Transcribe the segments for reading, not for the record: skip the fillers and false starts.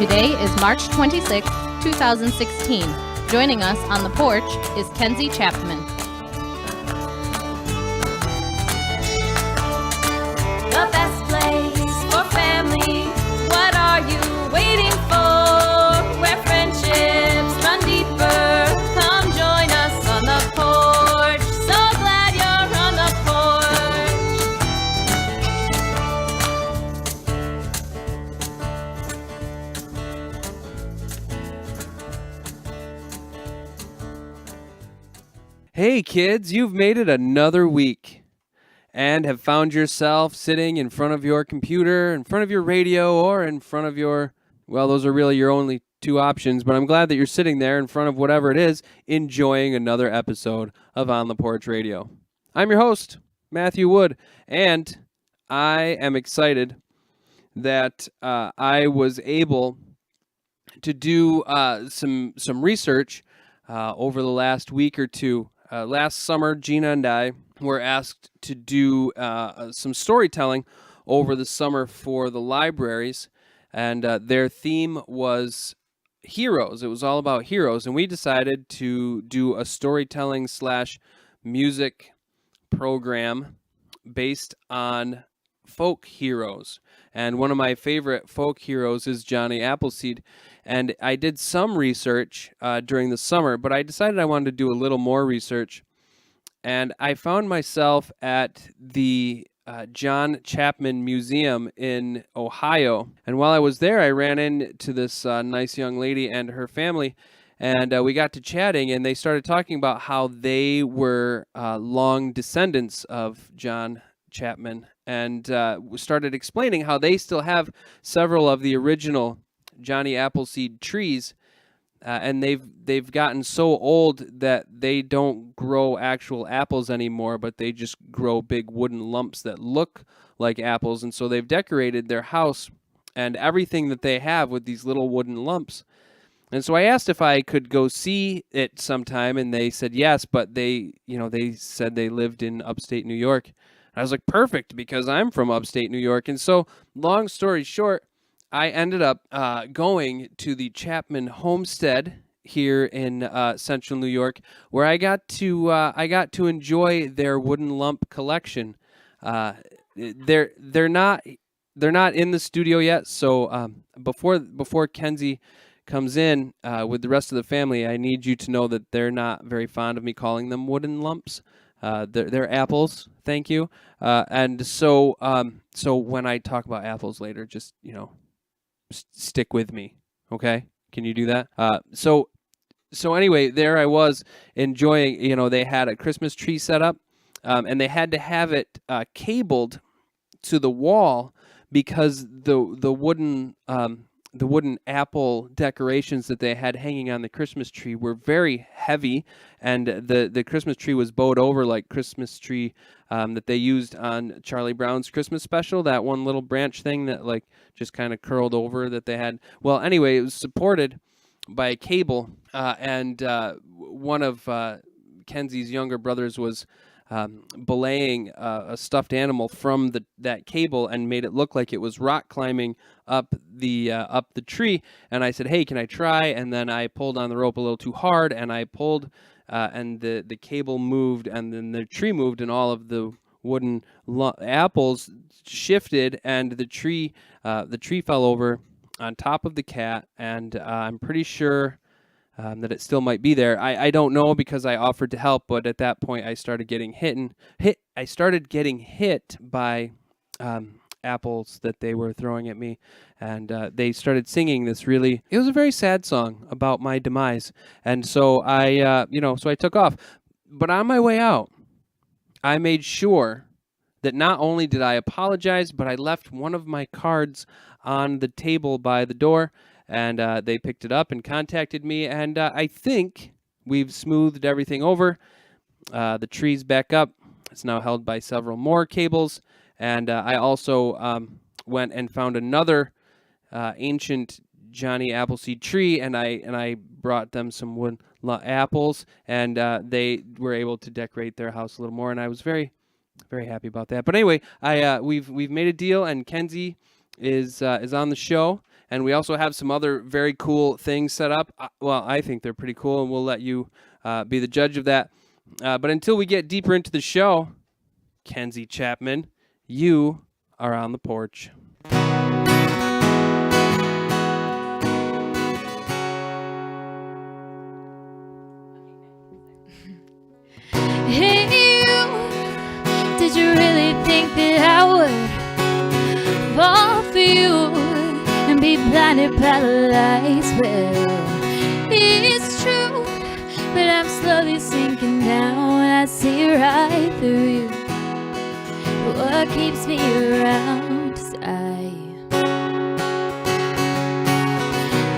Today is March 26, 2016. Joining us on the porch is Kenzie Chapman. The best place for family. What are you waiting for? Where friendships run deeper. Come join us on the porch. So glad you're on the porch. Hey kids, you've made it another week and have found yourself sitting in front of your computer, in front of your radio, or in front of your, well, those are really your only two options, but I'm glad that you're sitting there in front of whatever it is, enjoying another episode of On the Porch Radio. I'm your host, Matthew Wood, and I am excited that I was able to do some research over the last week or two. Last summer, Gina and I were asked to do some storytelling over the summer for the libraries, and their theme was heroes. It was all about heroes, and we decided to do a storytelling / music program based on folk heroes. And one of my favorite folk heroes is Johnny Appleseed. And I did some research during the summer, but I decided I wanted to do a little more research. And I found myself at the John Chapman Museum in Ohio. And while I was there, I ran into this nice young lady and her family. And we got to chatting, and they started talking about how they were long descendants of John Chapman, and started explaining how they still have several of the original Johnny Appleseed trees, and they've gotten so old that they don't grow actual apples anymore, but they just grow big wooden lumps that look like apples. And so they've decorated their house and everything that they have with these little wooden lumps. And so I asked if I could go see it sometime, and they said yes, but they said they lived in upstate New York. I was like, perfect, because I'm from upstate New York. And so, long story short, I ended up going to the Chapman homestead here in central New York, where I got to enjoy their wooden lump collection. They're not in the studio yet, so before Kenzie comes in with the rest of the family, I need you to know that they're not very fond of me calling them wooden lumps. They're apples, thank you. And so when I talk about apples later, just stick with me, okay? Can you do that? So anyway, there I was enjoying. They had a Christmas tree set up, and they had to have it cabled to the wall because the wooden apple decorations that they had hanging on the Christmas tree were very heavy, and the Christmas tree was bowed over like Christmas tree that they used on Charlie Brown's Christmas special, that one little branch thing that like just kind of curled over that they had. Well, anyway, it was supported by a cable, and one of Kenzie's younger brothers was belaying a stuffed animal from that cable and made it look like it was rock climbing up the tree. And I said, hey, can I try? And then I pulled on the rope a little too hard, and I pulled, and the cable moved, and then the tree moved, and all of the wooden apples shifted, and the tree fell over on top of the cat, and I'm pretty sure that it still might be there. I don't know, because I offered to help, but at that point I started getting hit by apples that they were throwing at me, and they started singing this it was a very sad song about my demise, and so I took off. But on my way out, I made sure that not only did I apologize, but I left one of my cards on the table by the door. And they picked it up and contacted me, and I think we've smoothed everything over. The tree's back up. It's now held by several more cables, and I also went and found another ancient Johnny Appleseed tree, and I brought them some wood apples, and they were able to decorate their house a little more, and I was very, very happy about that. But anyway, we've made a deal, and Kenzie is on the show. And we also have some other very cool things set up. Well, I think they're pretty cool, and we'll let you be the judge of that. But until we get deeper into the show, Kenzie Chapman, you are on the porch. Hey you, did you really think that I would fall for you and be blinded by the lights? Well, it's true, but I'm slowly sinking down when I see right through you. But what keeps me around is I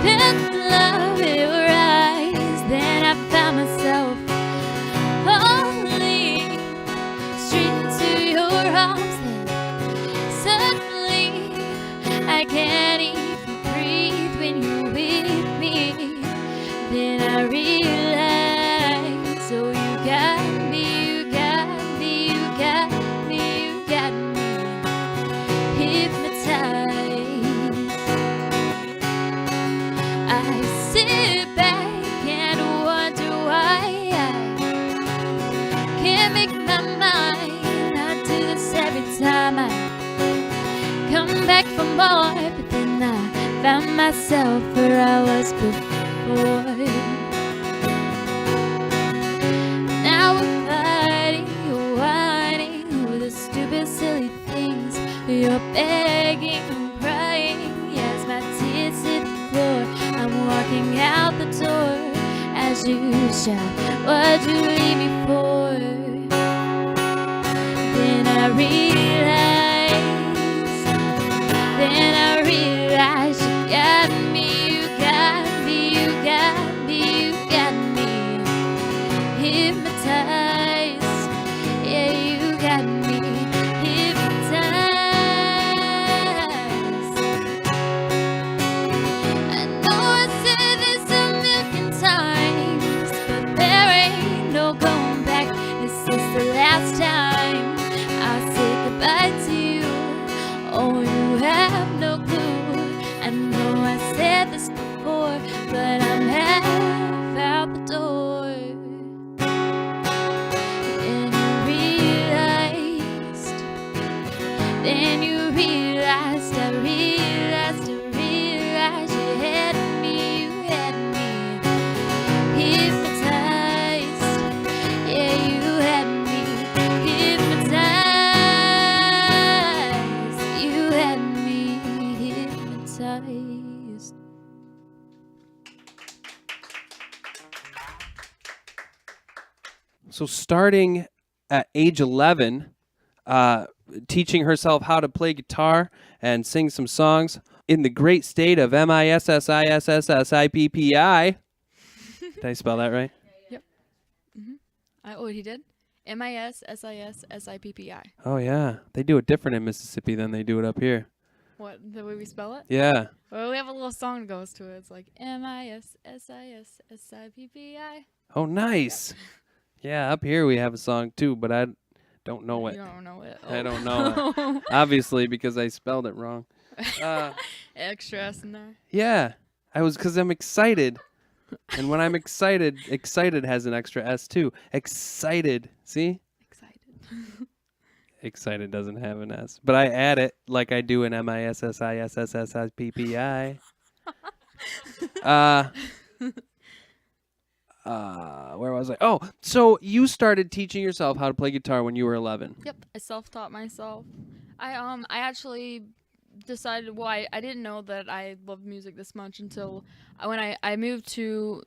felt love in your eyes, then I found myself falling straight into your arms. Then suddenly I can't even breathe when you're with me. Then I realize, oh, you got me, you got me, you got me, you got me hypnotized. I sit back and wonder why I can't make my mind. I do this every time I come back for more, but then I found myself where I was before. Now we're fighting, you're whining with the stupid, silly things. You're begging and crying, yes, my tears hit the floor. I'm walking out the door as you shout, what'd you leave me for? Then I realize you got me, you got me, you got me, you got me hypnotized. Yeah, you got me hypnotized. I know I said this a million times, but there ain't no going back. This is the last time I'll say goodbye to you. Oh, you have no clue. I know I said this before, but I'm half out the door. Then you realized, I realized you had me hypnotized. Yeah, you had me hypnotized. You had me hypnotized. So starting at age 11, teaching herself how to play guitar and sing some songs in the great state of Mississippi. Did I spell that right? Yep. Oh, he did? Mississippi. Oh, yeah. They do it different in Mississippi than they do it up here. What, the way we spell it? Yeah. Well, we have a little song that goes to it. It's like Mississippi. Oh, nice. Yeah, up here we have a song too, but I don't know it. You don't know it. I don't know it. Obviously, because I spelled it wrong. Extra S in there. Yeah. Because I'm excited. And when I'm excited, excited has an extra S too. Excited. See? Excited. Excited doesn't have an S. But I add it like I do in Mississippi. Where was I? Oh, so you started teaching yourself how to play guitar when you were 11. Yep, I self-taught myself. I actually decided, well, I didn't know that I loved music this much until when I moved to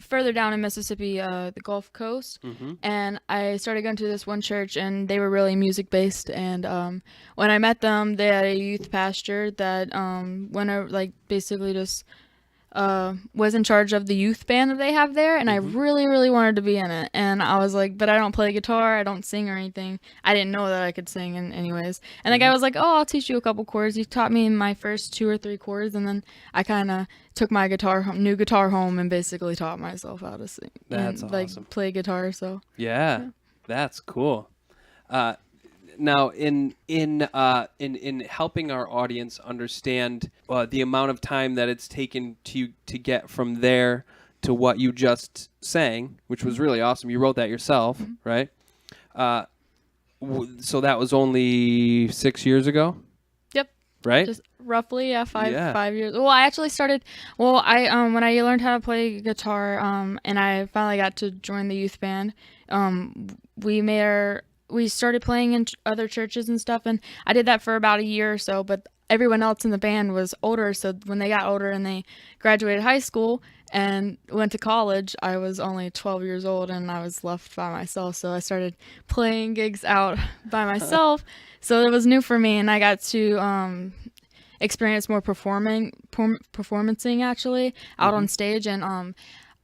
further down in Mississippi, the Gulf Coast, and I started going to this one church, and they were really music-based, and when I met them, they had a youth pastor that basically just was in charge of the youth band that they have there, and I really, really wanted to be in it. And I was like, but I don't play guitar, I don't sing or anything. I didn't know that I could sing anyways. And the guy was like, oh, I'll teach you a couple chords. He taught me my first 2 or 3 chords, and then I kind of took my new guitar home and basically taught myself how to sing. That's and, awesome. play guitar, so. Yeah, that's cool. Now, in helping our audience understand the amount of time that it's taken to get from there to what you just sang, which was really awesome. You wrote that yourself, right? So that was only 6 years ago, Yep. right? Just roughly, yeah, 5 years. Well, I actually started. Well, I when I learned how to play guitar, and I finally got to join the youth band. We started playing in other churches and stuff, and I did that for about a year or so. But everyone else in the band was older, so when they got older and they graduated high school and went to college, I was only 12 years old and I was left by myself. So I started playing gigs out by myself. So it was new for me, and I got to experience more performancing actually out on stage. And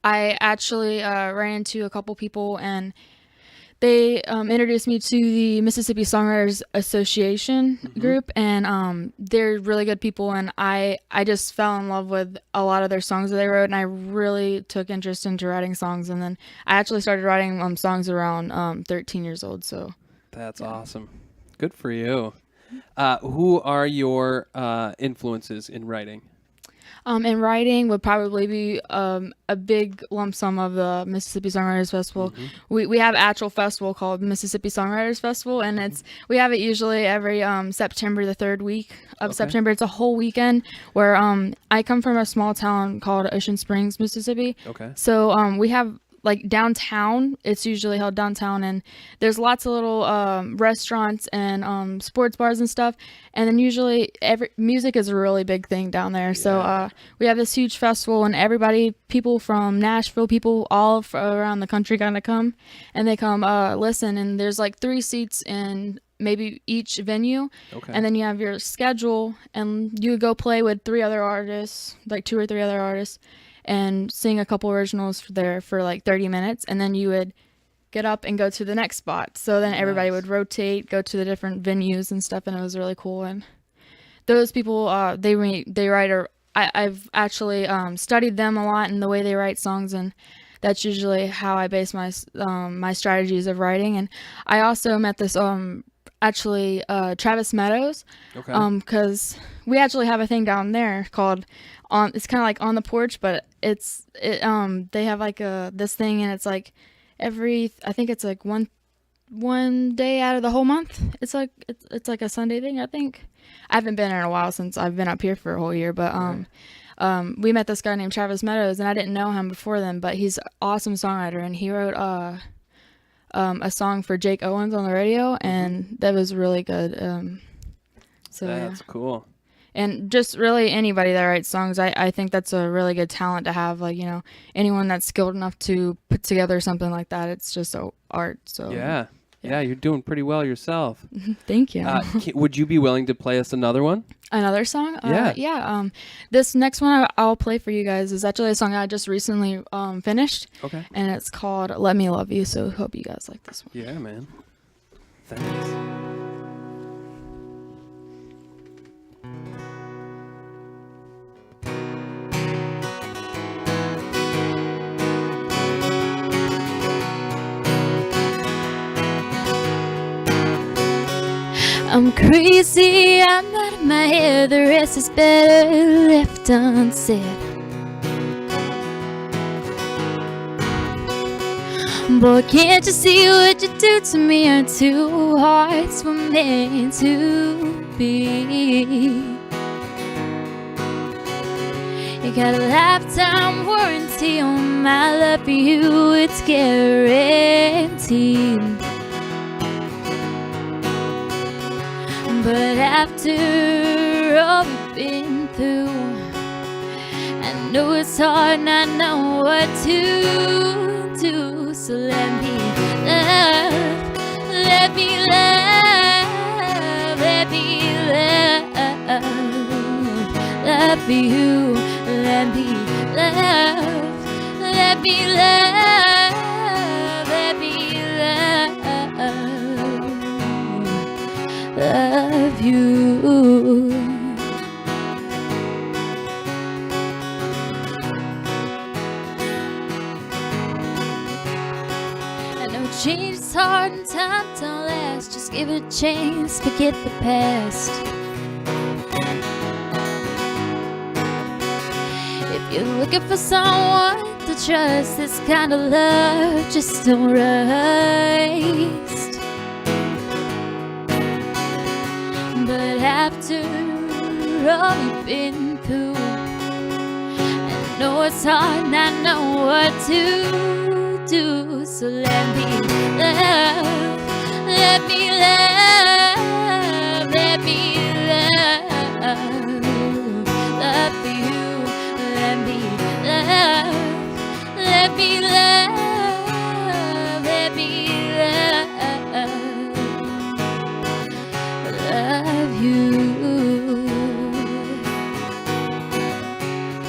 I actually ran into a couple people, and they introduced me to the Mississippi Songwriters Association group, and they're really good people, and I just fell in love with a lot of their songs that they wrote, and I really took interest into writing songs. And then I actually started writing songs around 13 years old. So That's awesome. Good for you. Who are your influences in writing? And writing would probably be a big lump sum of the Mississippi Songwriters Festival. We have an actual festival called Mississippi Songwriters Festival, and we have it usually every September, the third week of September. It's a whole weekend where I come from a small town called Ocean Springs, Mississippi. Okay. So we have like downtown. It's usually held downtown, and there's lots of little restaurants and sports bars and stuff. And then usually music is a really big thing down there. So we have this huge festival, and people from Nashville, people all around the country kind of come, and they come listen. And there's like 3 seats in maybe each venue. Okay. And then you have your schedule, and you would go play with 3 other artists, like 2 or 3 other artists, and sing a couple originals there for like 30 minutes, and then you would get up and go to the next spot. So then everybody would rotate, go to the different venues and stuff, and it was really cool. And those people, they write, I've actually studied them a lot and the way they write songs, and that's usually how I base my strategies of writing. And I also met this Travis Meadows, because we actually have a thing down there called it's kind of like On the Porch, but they have like this thing, and it's like I think it's like one day out of the whole month. It's like a Sunday thing, I think. I haven't been in a while since I've been up here for a whole year, but we met this guy named Travis Meadows, and I didn't know him before then, but he's an awesome songwriter, and he wrote a song for Jake Owens on the radio, and that was really good. So that's cool. And just really anybody that writes songs, I think that's a really good talent to have. Like, anyone that's skilled enough to put together something like that, it's just art. So Yeah, you're doing pretty well yourself. Thank you. Would you be willing to play us another one? Another song? Yeah. This next one I'll play for you guys is actually a song I just recently finished. Okay. And it's called Let Me Love You, so hope you guys like this one. Yeah, man. Thanks. I'm crazy, I'm out of my head, the rest is better left unsaid. Boy, can't you see what you do to me? Our 2 hearts were meant to be. You got a lifetime warranty on my love for you, it's guaranteed. But after all we've been through, I know it's hard and I know what to do. So let me love, let me love, let me love you. Let me love, let me love, let me love you. Change is hard and time don't last. Just give it a chance, forget the past. If you're looking for someone to trust, this kind of love just don't rust. But after all you've been through, I know it's hard, and I know what to do. So let me love, let me love, let me love you. Let me love, let me love, let me love you.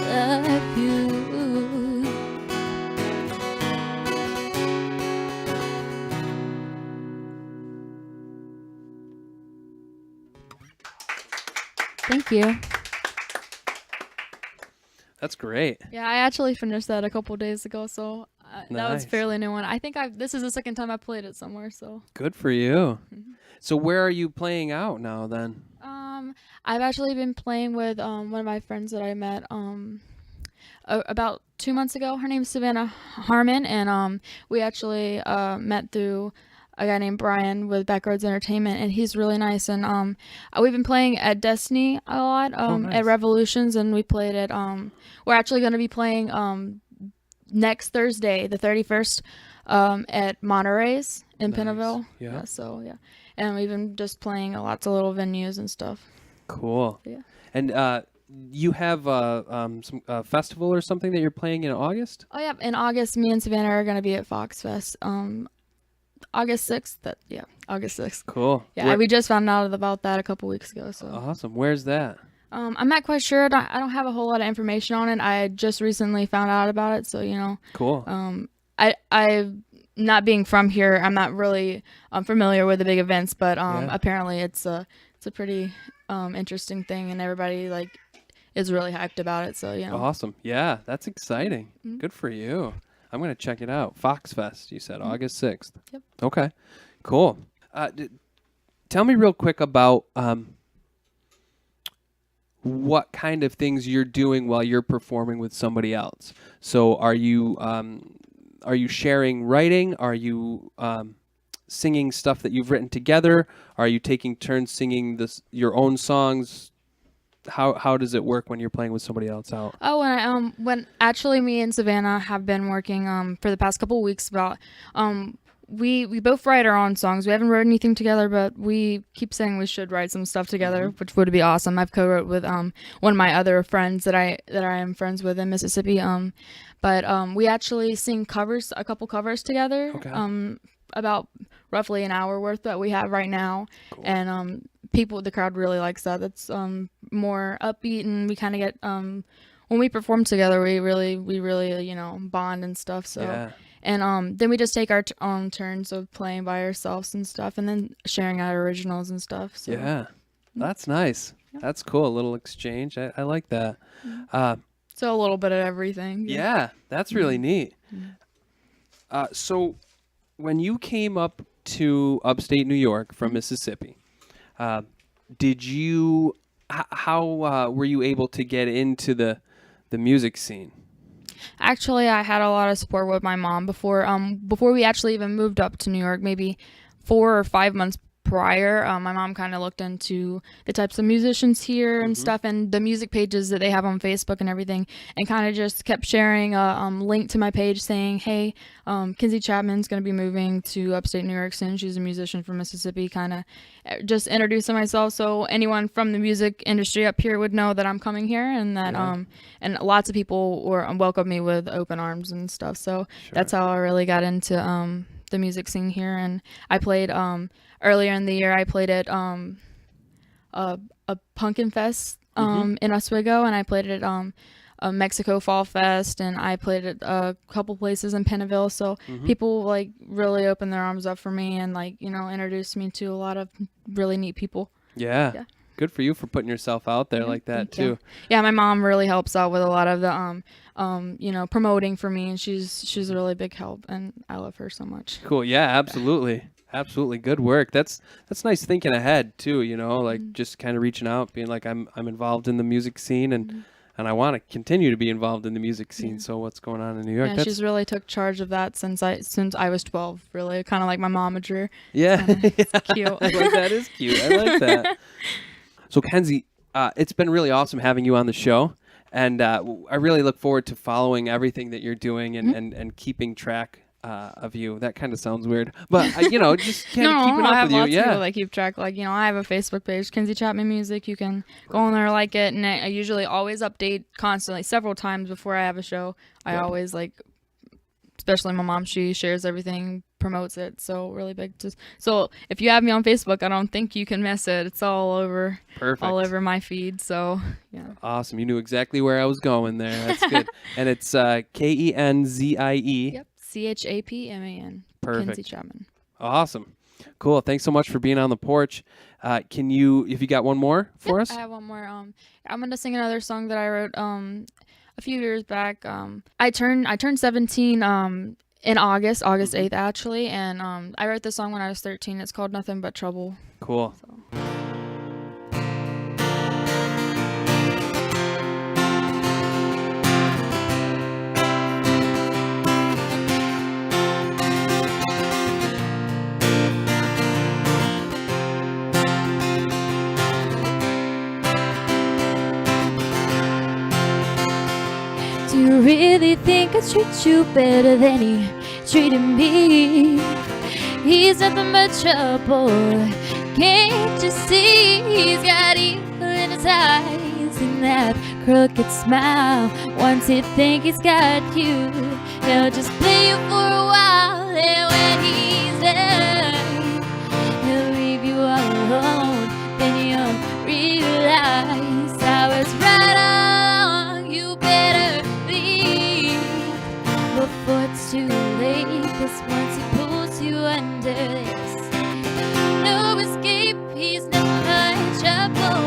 Love you. Thank you. That's great. Yeah, I actually finished that a couple days ago, so that was Nice. fairly new one. I think this is the second time I played it somewhere, so. Good for you. So where are you playing out now then? I've actually been playing with one of my friends that I met about 2 months ago. Her name's Savannah Harmon, and we actually met through a guy named Brian with Backroads Entertainment, and he's really nice. And we've been playing at Destiny a lot, nice. at Revolutions, and we played at we're actually going to be playing next Thursday, the 31st, at Monterey's in Nice. Pinneville. Yeah. So yeah, and we've been just playing at lots of little venues and stuff. Cool. Yeah. And you have some festival or something that you're playing in August? Oh yeah, in August, me and Savannah are going to be at Fox Fest. August 6th. August 6th. Cool. Yeah, we just found out about that a couple weeks ago. So Awesome. Where's that? I'm not quite sure. I don't have a whole lot of information on it. I just recently found out about it, so Cool. I not being from here, I'm not really familiar with the big events, but Yeah. apparently it's a pretty interesting thing, and everybody is really hyped about it. So Awesome. Yeah, that's exciting. Mhm. Good for you. I'm going to check it out. Fox Fest, you said, August 6th. Yep. Okay, cool. Tell me real quick about what kind of things you're doing while you're performing with somebody else. So are you sharing writing? Are you singing stuff that you've written together? Are you taking turns singing your own songs? How does it work when you're playing with somebody else out? Oh, when actually me and Savannah have been working for the past couple weeks about we both write our own songs. We haven't written anything together, but we keep saying we should write some stuff together, which would be awesome. I've co-wrote with one of my other friends that I am friends with in Mississippi. But we actually sing a couple covers together. Okay. About roughly an hour worth that we have right now. Cool. And the crowd really likes that. That's more upbeat, and we kind of get when we perform together, we really bond and stuff. So Yeah. and then we just take our own turns of playing by ourselves and stuff, and then sharing our originals and stuff. So Yeah. That's nice. Yeah. That's cool. A little exchange. I like that. so a little bit of everything. Yeah, that's really neat. So when you came up to upstate New York from Mississippi, did you how were you able to get into the music scene? Actually, I had a lot of support with my mom before we actually even moved up to New York, maybe 4 or 5 months prior. My mom kind of looked into the types of musicians here and stuff, and the music pages that they have on Facebook and everything, and kind of just kept sharing a link to my page saying, hey, Kenzie Chapman's going to be moving to upstate New York soon. She's a musician from Mississippi, kind of just introducing myself so anyone from the music industry up here would know that I'm coming here, and that and lots of people welcomed me with open arms and stuff. So that's how I really got into the music scene here. And I played earlier in the year, I played at a Pumpkin Fest in Oswego, and I played at a Mexico Fall Fest, and I played at a couple places in Pinneville. So people really opened their arms up for me, and introduced me to a lot of really neat people. Yeah. Good for you for putting yourself out there like that Thank you. too. Yeah, my mom really helps out with a lot of the promoting for me, and she's a really big help, and I love her so much. Cool. Yeah, absolutely. Absolutely. Good work. That's nice thinking ahead too, like just kind of reaching out, being like I'm involved in the music scene and I want to continue to be involved in the music scene. So what's going on in New York? Yeah, she's really took charge of that since I was 12, really, kind of like my momager. Yeah. It's cute. Like, that is cute. I like that. So Kenzie, it's been really awesome having you on the show. And I really look forward to following everything that you're doing and keeping track of you. That kind of sounds weird, but just kind of keeping I up have with you. lots of Yeah. people that keep track. Like, I have a Facebook page, Kenzie Chapman Music. You can go on there, like it, and I usually always update constantly, several times before I have a show. I always especially my mom, she shares everything, promotes it, so really big. So if you have me on Facebook, I don't think you can miss it. It's all over. Perfect. All over my feed. So yeah. Awesome. You knew exactly where I was going there. That's good. And it's Kenzie. Yep. Chapman. Perfect. Kenzie Chapman. Awesome. Cool. Thanks so much for being on the porch. Can you, if you got one more for us? I have one more. I'm gonna sing another song that I wrote a few years back. I turned 17 in August 8th actually, and I wrote this song when I was 13. It's called Nothing But Trouble. Cool. So. Do you really think I treat you better than he treated me? He's nothing but trouble. Can't you see? He's got evil in his eyes and that crooked smile. Once he think he's got you, he'll just play you for a while. And when he's done, he'll leave you all alone. Then you'll realize I was right on. You better leave before it's too late. 'Cause once he pulls you under this, no escape. He's nothing but trouble.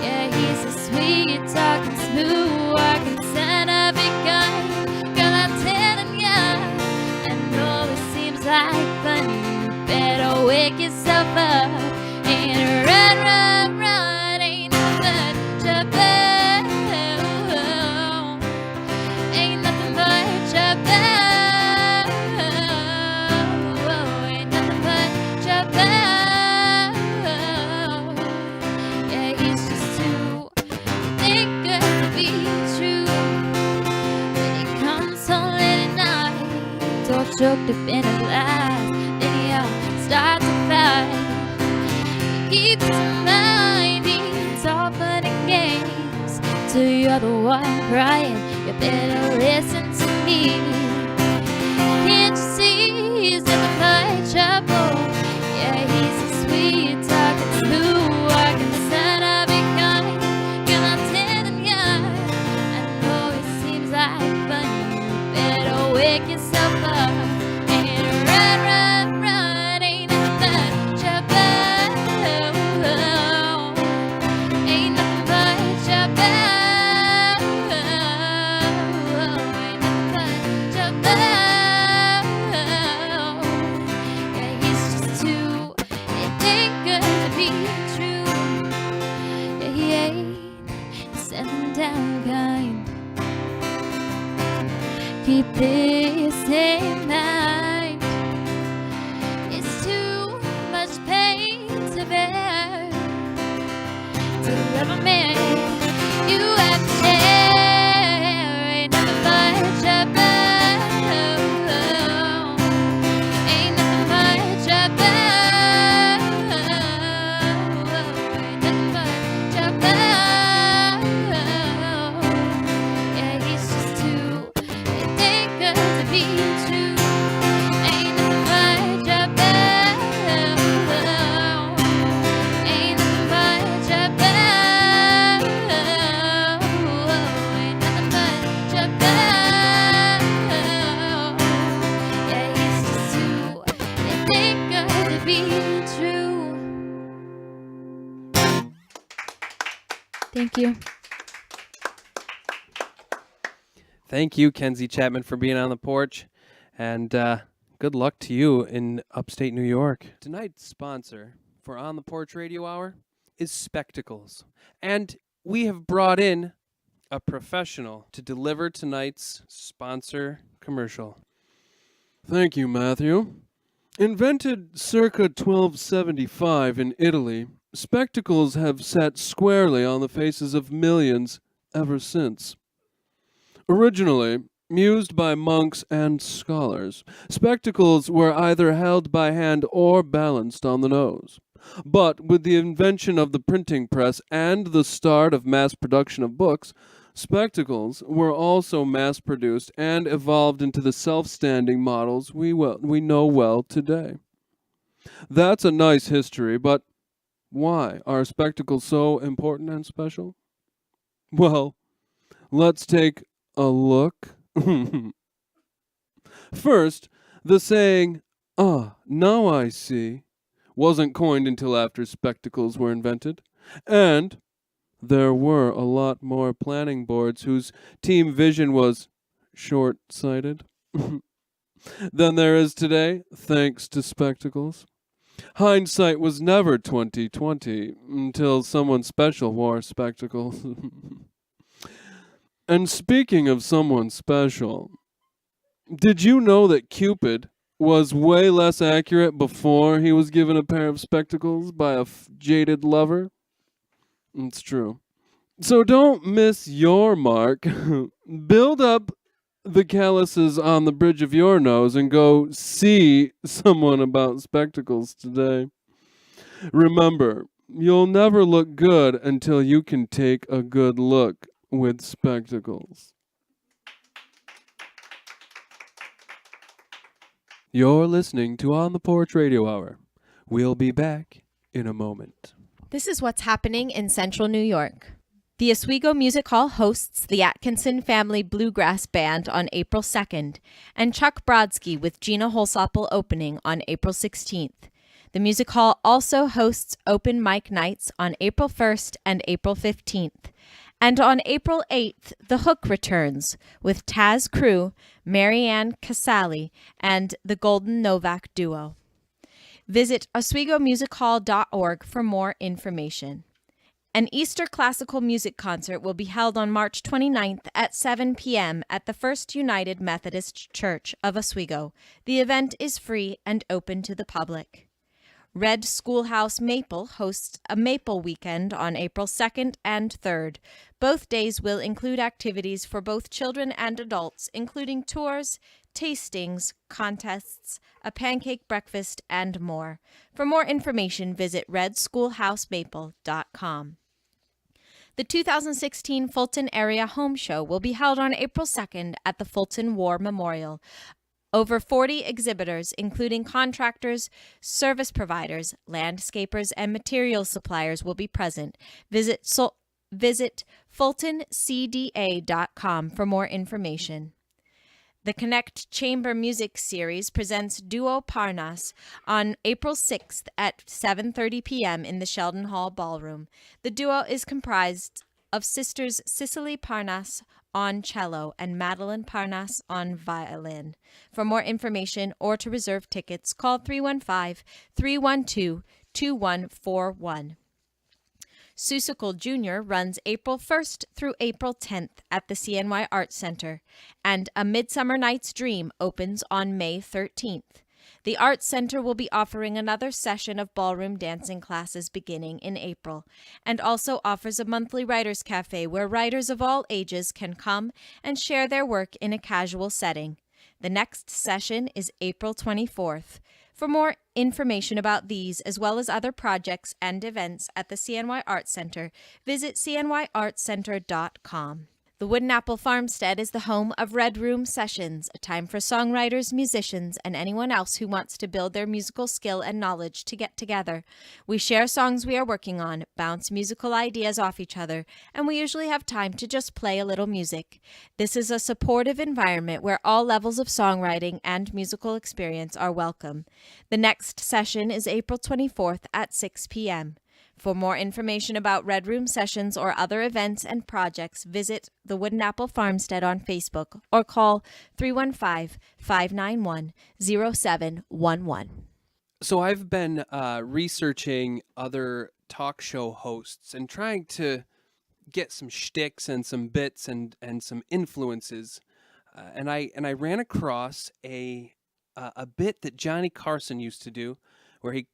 Yeah, he's a sweet talking, smooth walking son of a gun. Girl, I'm telling ya, I know it seems like fun. You better wake yourself up and run, run, run. Ain't nothing but trouble. Ain't nothing but trouble. Ain't nothing but trouble. Yeah, he's just too think good to be true. When he comes home late at night, all choked up in a glass, then he'll start to fight. He keeps reminding it's all fun and games till you're the one crying. You better listen to me. Can't you see he's nothing but trouble? Yeah, he's a sweet talking, smooth walking son of a gun. Girl, I'm telling ya, I know it seems like fun. You better wake yourself up and run, run, run. Ain't nothing but trouble. Ain't nothing but trouble. Ain't nothing but trouble. Yeah, he's just too, it ain't good to be true. Yeah, he ain't settling down kind. Keep this in mind. It's too much pain to bear. To love a man, you have to share. Ain't nothing but trouble. Ain't nothing but trouble. Ain't nothing but trouble. Yeah, he's just too, it ain't good to be true. Thank you. Thank you, Kenzie Chapman, for being on the porch. And good luck to you in upstate New York. Tonight's sponsor for On the Porch Radio Hour is Spectacles. And we have brought in a professional to deliver tonight's sponsor commercial. Thank you, Matthew. Invented circa 1275 in Italy, spectacles have sat squarely on the faces of millions ever since. Originally used by monks and scholars, spectacles were either held by hand or balanced on the nose. But with the invention of the printing press and the start of mass production of books, spectacles were also mass-produced and evolved into the self-standing models we know well today. That's a nice history, but why are spectacles so important and special? Well, let's take a look. First, the saying, "Ah, now I see," wasn't coined until after spectacles were invented, and there were a lot more planning boards whose team vision was short-sighted than there is today, thanks to spectacles. Hindsight was never 20/20 until someone special wore spectacles. And speaking of someone special, did you know that Cupid was way less accurate before he was given a pair of spectacles by a jaded lover? It's true. So don't miss your mark. Build up the calluses on the bridge of your nose and go see someone about spectacles today. Remember, you'll never look good until you can take a good look with spectacles. You're listening to On the Porch Radio Hour. We'll be back in a moment. This is what's happening in Central New York. The Oswego Music Hall hosts the Atkinson Family Bluegrass Band on April 2nd, and Chuck Brodsky with Gina Holsopple opening on April 16th. The Music Hall also hosts open mic nights on April 1st and April 15th. And on April 8th, The Hook returns with Taz Crew, Marianne Casali, and the Golden Novak Duo. Visit OswegoMusicHall.org for more information. An Easter classical music concert will be held on March 29th at 7 p.m. at the First United Methodist Church of Oswego. The event is free and open to the public. Red Schoolhouse Maple hosts a Maple Weekend on April 2nd and 3rd. Both days will include activities for both children and adults, including tours, tastings, contests, a pancake breakfast, and more. For more information, visit redschoolhousemaple.com. The 2016 Fulton Area Home Show will be held on April 2nd at the Fulton War Memorial. Over 40 exhibitors, including contractors, service providers, landscapers, and material suppliers, will be present. Visit FultonCDA.com for more information. The Connect Chamber Music Series presents Duo Parnas on April 6th at 7:30 p.m. in the Sheldon Hall Ballroom. The duo is comprised of sisters Cicely Parnas on cello and Madeline Parnas on violin. For more information or to reserve tickets, call 315-312-2141. Seussical Jr. runs April 1st through April 10th at the CNY Arts Center, and A Midsummer Night's Dream opens on May 13th. The Arts Center will be offering another session of ballroom dancing classes beginning in April, and also offers a monthly writers' cafe where writers of all ages can come and share their work in a casual setting. The next session is April 24th. For more information about these, as well as other projects and events at the CNY Arts Center, visit cnyartscenter.com. The Wooden Apple Farmstead is the home of Red Room Sessions, a time for songwriters, musicians, and anyone else who wants to build their musical skill and knowledge to get together. We share songs we are working on, bounce musical ideas off each other, and we usually have time to just play a little music. This is a supportive environment where all levels of songwriting and musical experience are welcome. The next session is April 24th at 6 p.m. For more information about Red Room sessions or other events and projects, visit the Wooden Apple Farmstead on Facebook or call 315-591-0711. So I've been researching other talk show hosts and trying to get some shticks and some bits and some influences. And I ran across a bit that Johnny Carson used to do where he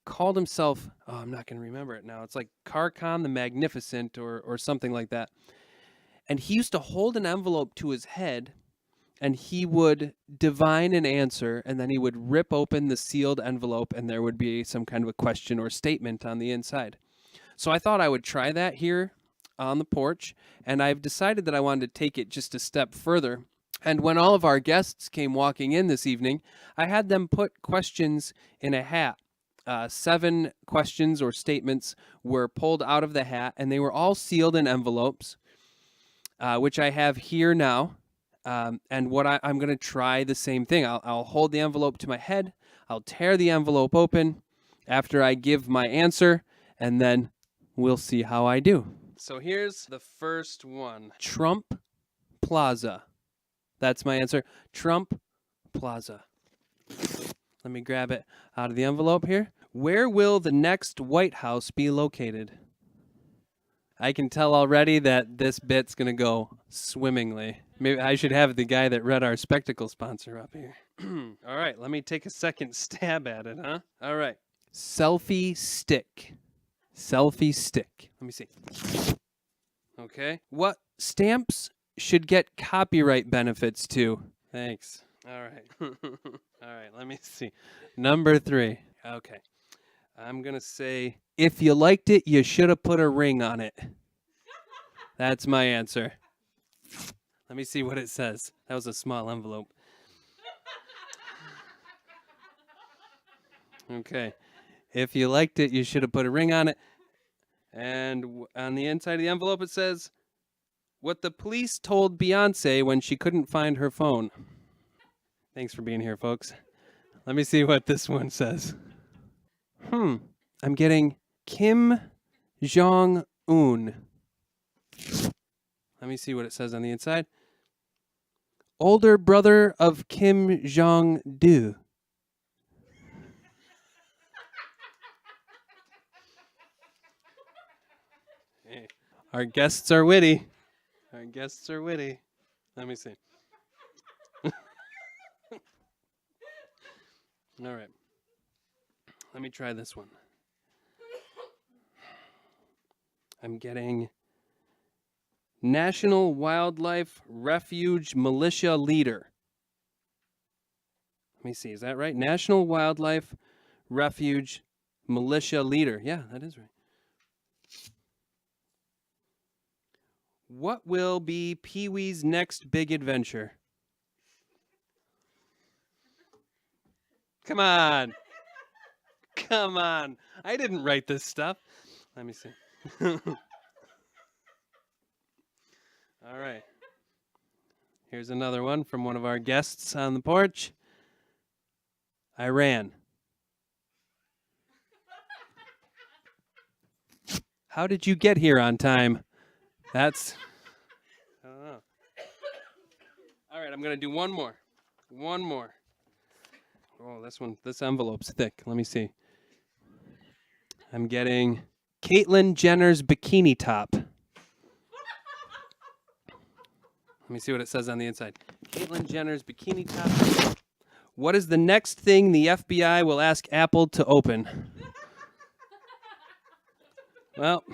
called himself, oh, I'm not going to remember it now. It's like Carcon the Magnificent or something like that. And he used to hold an envelope to his head and he would divine an answer and then he would rip open the sealed envelope and there would be some kind of a question or statement on the inside. So I thought I would try that here on the porch, and I've decided that I wanted to take it just a step further. And when all of our guests came walking in this evening, I had them put questions in a hat. 7 questions or statements were pulled out of the hat, and they were all sealed in envelopes, which I have here now. And what I'm going to try the same thing. I'll hold the envelope to my head. I'll tear the envelope open after I give my answer, and then we'll see how I do. So here's the first one. Trump Plaza. That's my answer. Trump Plaza. Let me grab it out of the envelope here. Where will the next White House be located? I can tell already that this bit's going to go swimmingly. Maybe I should have the guy that read our spectacle sponsor up here. All right, let me take a second stab at it, huh? All right. Selfie stick. Selfie stick. Let me see. Okay. What stamps should get copyright benefits to? Thanks. All right. All right, let me see. Number 3. Okay. I'm going to say, if you liked it, you should have put a ring on it. That's my answer. Let me see what it says. That was a small envelope. Okay. If you liked it, you should have put a ring on it. And on the inside of the envelope, it says, what the police told Beyonce when she couldn't find her phone. Thanks for being here, folks. Let me see what this one says. I'm getting Kim Jong-un. Let me see what it says on the inside. Older brother of Kim Jong-do. Hey, our guests are witty. Our guests are witty. Let me see. All right. Let me try this one. I'm getting National Wildlife Refuge Militia Leader. Let me see. Is that right? National Wildlife Refuge Militia Leader. Yeah, that is right. What will be Pee-wee's next big adventure? Come on. Come on. I didn't write this stuff. Let me see. All right. Here's another one from one of our guests on the porch. Iran. How did you get here on time? That's... I don't know. All right, I'm going to do one more. One more. Oh, this envelope's thick. Let me see. I'm getting Caitlyn Jenner's bikini top. Let me see what it says on the inside. Caitlyn Jenner's bikini top. What is the next thing the FBI will ask Apple to open? Well,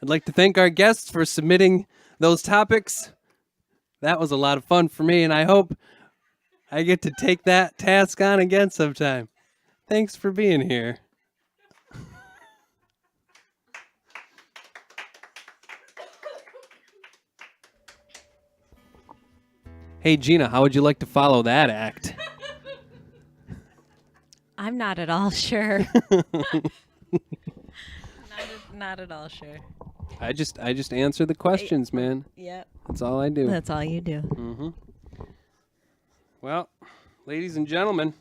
I'd like to thank our guests for submitting those topics. That was a lot of fun for me, and I hope I get to take that task on again sometime. Thanks for being here. Hey, Gina, how would you like to follow that act? I'm not at all sure. Not at all sure. I just answer the questions, man. Yep. That's all I do. That's all you do. Mm-hmm. Well, ladies and gentlemen,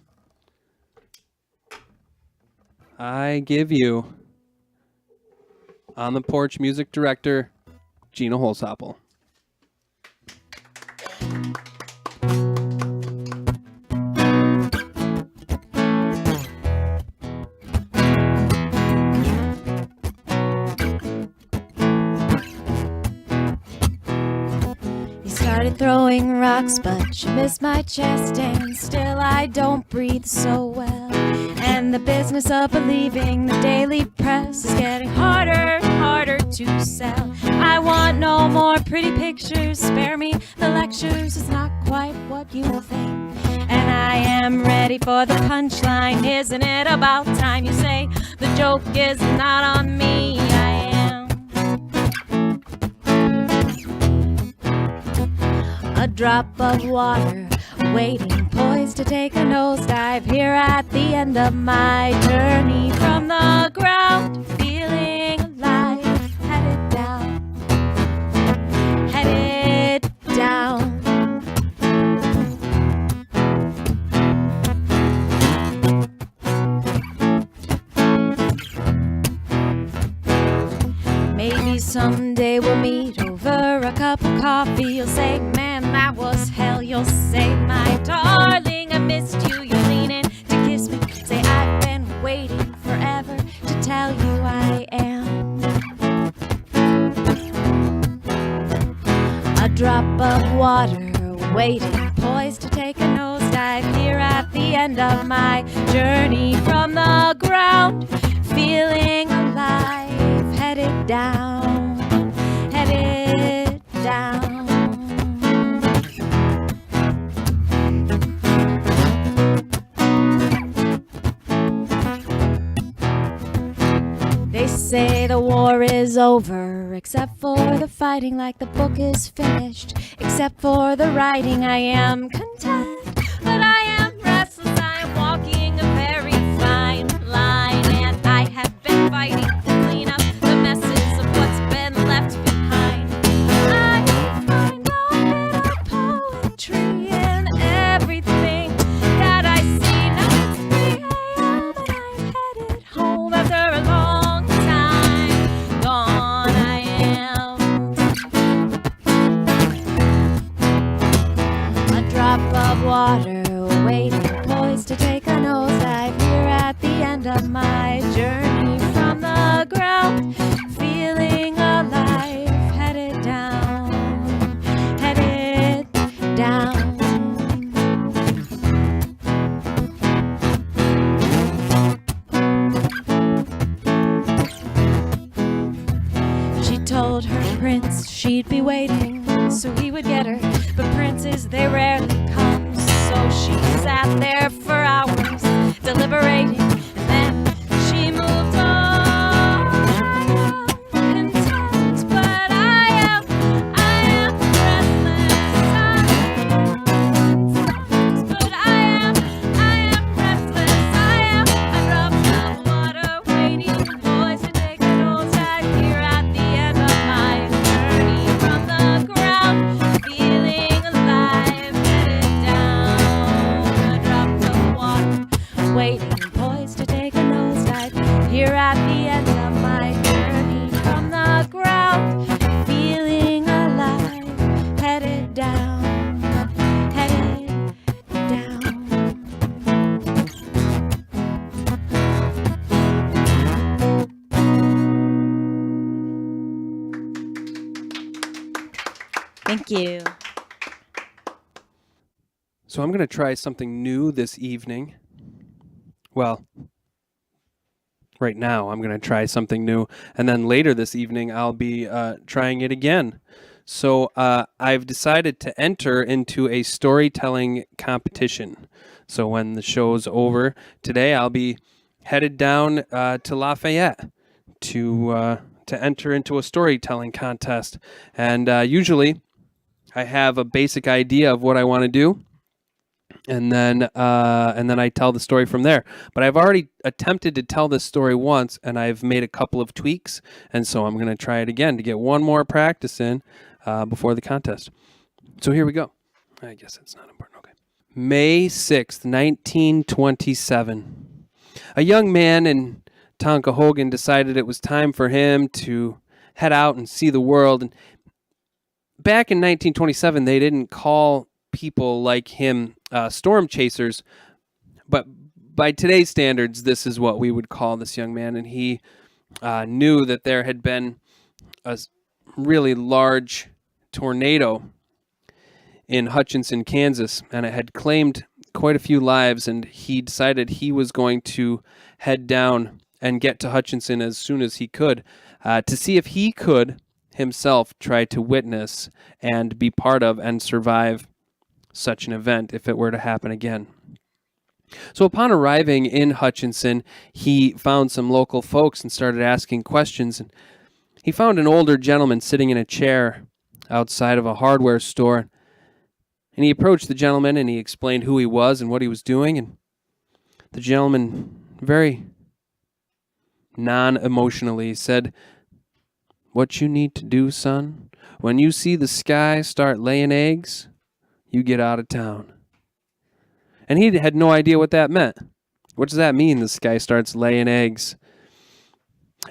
I give you On the Porch music director, Gina Holsapple. Started throwing rocks, but she missed my chest, and still I don't breathe so well. And the business of believing the daily press is getting harder and harder to sell. I want no more pretty pictures, spare me the lectures, it's not quite what you think. And I am ready for the punchline, isn't it about time you say the joke is not on me? I am a drop of water, waiting, poised to take a nosedive here at the end of my journey from the ground, feeling alive, headed down, headed down. Maybe someday we'll meet over a cup of coffee. You'll say, man, that was hell. You'll say, my darling, I missed you. You lean in to kiss me. Say, I've been waiting forever to tell you I am a drop of water, waiting, poised to take a nosedive here at the end of my journey from the ground, feeling alive, headed down, headed down. They say the war is over, except for the fighting, like the book is finished, except for the writing. I am content, but I am restless. I am walking a very fine line, and I have been fighting to clean up the messes of what's been left behind. I find a bit of poetry in everything that I see. Now it's 3 a.m. and I'm headed home after a long time gone. I am a drop of water, waiting, poised to take a nosedive here at the end of my journey from the ground, feeling alive, headed down, headed down. She told her prince she'd be waiting, so he would get her, but princes, they rarely come. So she sat there for hours, deliberating, and then she moved on. I am content, but I am restless. I am content, but I am restless. I am a drop of water, waiting, poised to take a nosedive here at the end of my journey from the ground, feeling alive, headed down. A drop of water, waiting, poised to take a nosedive here at the end of my journey from the ground, feeling alive, headed down, headed down. Thank you. So I'm going to try something new this evening. Well, right now I'm going to try something new, and then later this evening I'll be trying it again. So I've decided to enter into a storytelling competition. So when the show's over today, I'll be headed down to Lafayette to enter into a storytelling contest. And usually I have a basic idea of what I want to do, and then I tell the story from there. But I've already attempted to tell this story once, and I've made a couple of tweaks, and so I'm going to try it again to get one more practice in before the contest. So here we go. I guess it's not important. Okay. May 6th, 1927. A young man in Tonka Hogan decided it was time for him to head out and see the world. And back in 1927, they didn't call people like him storm chasers, but by today's standards, this is what we would call this young man. And he knew that there had been a really large tornado in Hutchinson, Kansas, and it had claimed quite a few lives, and he decided he was going to head down and get to Hutchinson as soon as he could to see if he could himself try to witness and be part of and survive such an event if it were to happen again. So upon arriving in Hutchinson, he found some local folks and started asking questions. And he found an older gentleman sitting in a chair outside of a hardware store. And he approached the gentleman and he explained who he was and what he was doing. And the gentleman, very non-emotionally, said, "What you need to do, son, when you see the sky start laying eggs, you get out of town." And he had no idea what that meant. What does that mean, the sky starts laying eggs?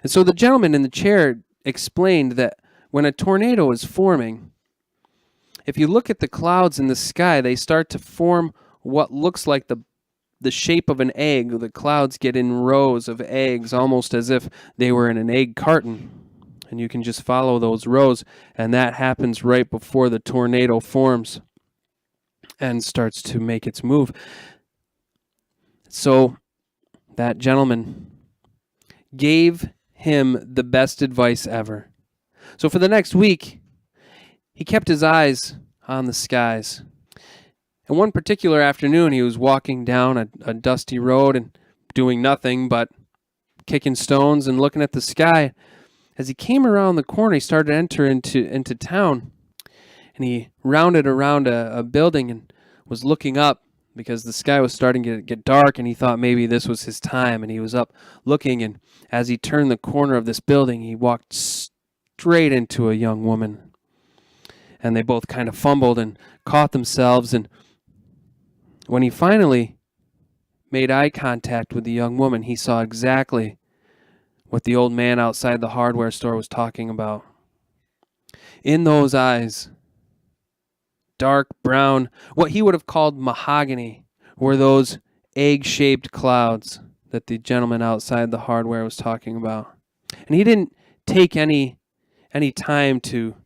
And so the gentleman in the chair explained that when a tornado is forming, if you look at the clouds in the sky, they start to form what looks like the shape of an egg. The clouds get in rows of eggs, almost as if they were in an egg carton. And you can just follow those rows, and that happens right before the tornado forms and starts to make its move. So that gentleman gave him the best advice ever. So for the next week, he kept his eyes on the skies. And one particular afternoon, he was walking down a dusty road and doing nothing but kicking stones and looking at the sky. As he came around the corner, he started to enter into town. And he rounded around a building and was looking up because the sky was starting to get dark, and he thought maybe this was his time. And he was up looking, and as he turned the corner of this building, he walked straight into a young woman. And they both kind of fumbled and caught themselves. And when he finally made eye contact with the young woman, he saw exactly what the old man outside the hardware store was talking about. In those eyes, dark brown, what he would have called mahogany, were those egg-shaped clouds that the gentleman outside the hardware was talking about. And he didn't take any time to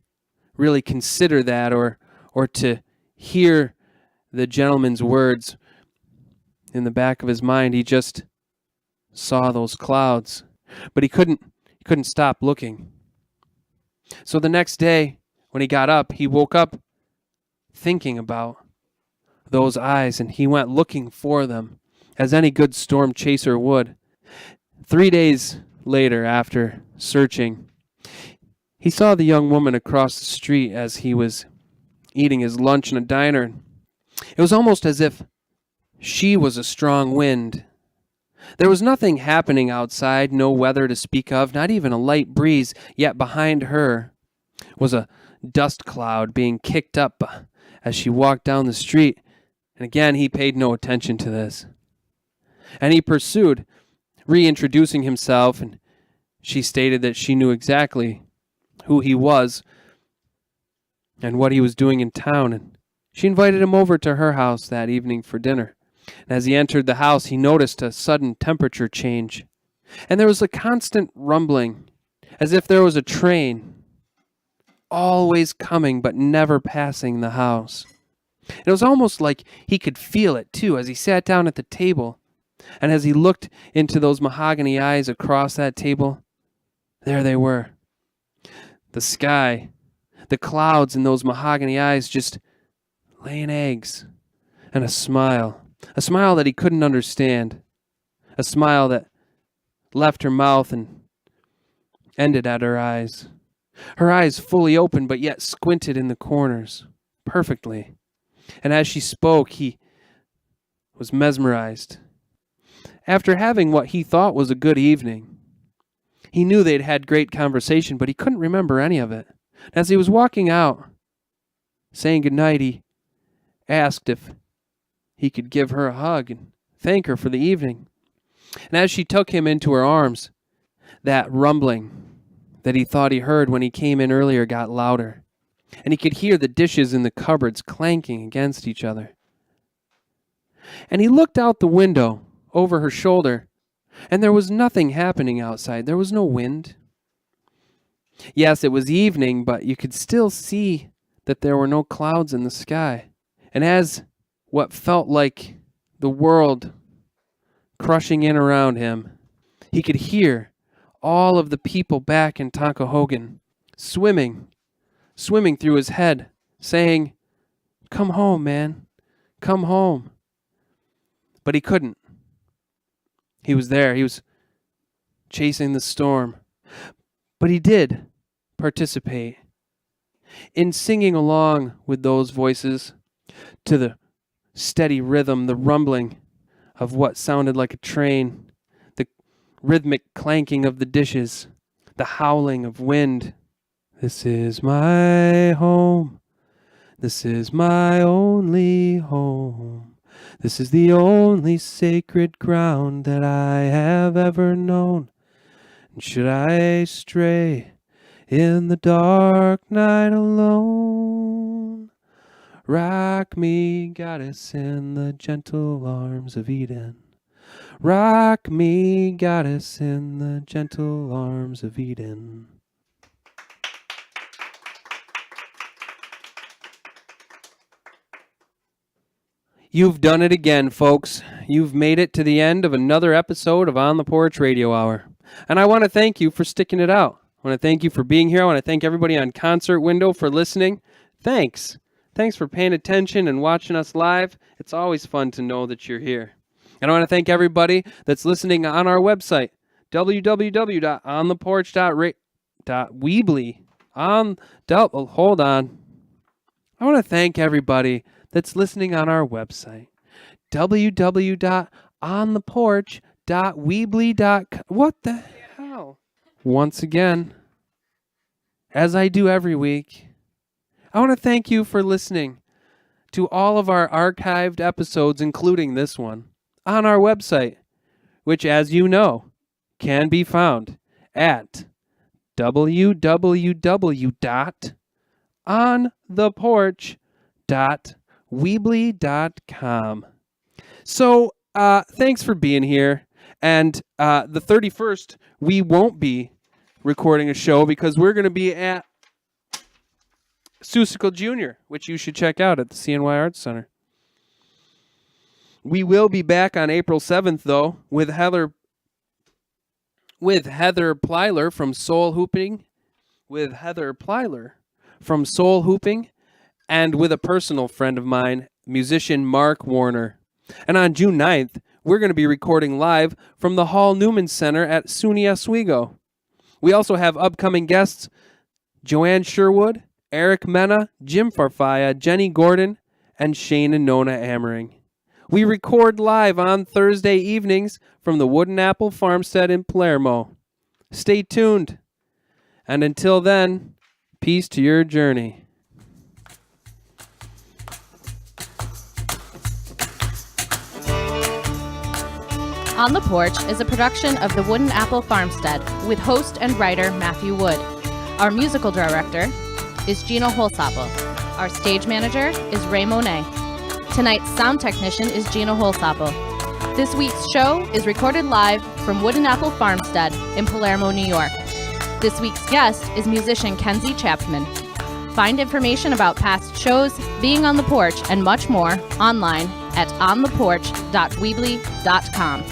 really consider that or to hear the gentleman's words in the back of his mind. He just saw those clouds, but he couldn't stop looking. So the next day, when he got up, he woke up thinking about those eyes, and he went looking for them, as any good storm chaser would. 3 days later, after searching, he saw the young woman across the street as he was eating his lunch in a diner. It was almost as if she was a strong wind. There was nothing happening outside, no weather to speak of, not even a light breeze, yet behind her was a dust cloud being kicked up as she walked down the street. And again, he paid no attention to this. And he pursued, reintroducing himself, and she stated that she knew exactly who he was and what he was doing in town, and she invited him over to her house that evening for dinner. And as he entered the house, he noticed a sudden temperature change, and there was a constant rumbling, as if there was a train always coming but never passing the house. It was almost like he could feel it, too, as he sat down at the table, and as he looked into those mahogany eyes across that table, there they were. The sky, the clouds in those mahogany eyes just laying eggs, and a smile that he couldn't understand, a smile that left her mouth and ended at her eyes fully open but yet squinted in the corners perfectly. And as she spoke, he was mesmerized. After having what he thought was a good evening, he knew they'd had great conversation, but he couldn't remember any of it. As he was walking out, saying goodnight, he asked if he could give her a hug and thank her for the evening. And as she took him into her arms, That rumbling that he thought he heard when he came in earlier got louder, and he could hear the dishes in the cupboards clanking against each other. And he looked out the window over her shoulder, and there was nothing happening outside. There was no wind. Yes, it was evening, but you could still see that there were no clouds in the sky. And as what felt like the world crushing in around him, he could hear all of the people back in Tonkahogan swimming through his head, saying, "Come home, man, come home." But he couldn't. He was there. He was chasing the storm. But he did participate in singing along with those voices to the steady rhythm, the rumbling of what sounded like a train, the rhythmic clanking of the dishes, the howling of wind. This is my home. This is my only home. This is the only sacred ground that I have ever known. And should I stray in the dark night alone, rock me, goddess, in the gentle arms of Eden. Rock me, goddess, in the gentle arms of Eden. You've done it again, folks. You've made it to the end of another episode of On the Porch Radio Hour. And I want to thank you for sticking it out. I want to thank you for being here. I want to thank everybody on Concert Window for listening. Thanks. Thanks for paying attention and watching us live. It's always fun to know that you're here. And I want to thank everybody that's listening on our website, www.ontheporch.weebly. Hold on. I want to thank everybody that's listening on our website, www.ontheporch.weebly.com. What the hell? Once again, as I do every week, I want to thank you for listening to all of our archived episodes, including this one, on our website, which, as you know, can be found at www.ontheporch.weebly.com. So, thanks for being here. And the 31st, we won't be recording a show because we're going to be at Seussical Jr., which you should check out at the CNY Arts Center. We will be back on April 7th, though, with Heather Plyler from Soul Hooping, and with a personal friend of mine, musician Mark Warner. And on June 9th, we're going to be recording live from the Hall Newman Center at SUNY Oswego. We also have upcoming guests Joanne Sherwood, Eric Mena, Jim Farfaya, Jenny Gordon, and Shane and Nona Amering. We record live on Thursday evenings from the Wooden Apple Farmstead in Palermo. Stay tuned. And until then, peace to your journey. On the Porch is a production of the Wooden Apple Farmstead with host and writer Matthew Wood. Our musical director is Gina Holsapple. Our stage manager is Ray Monet. Tonight's sound technician is Gina Holsapple. This week's show is recorded live from Wooden Apple Farmstead in Palermo, New York. This week's guest is musician Kenzie Chapman. Find information about past shows, being on the porch, and much more online at ontheporch.weebly.com.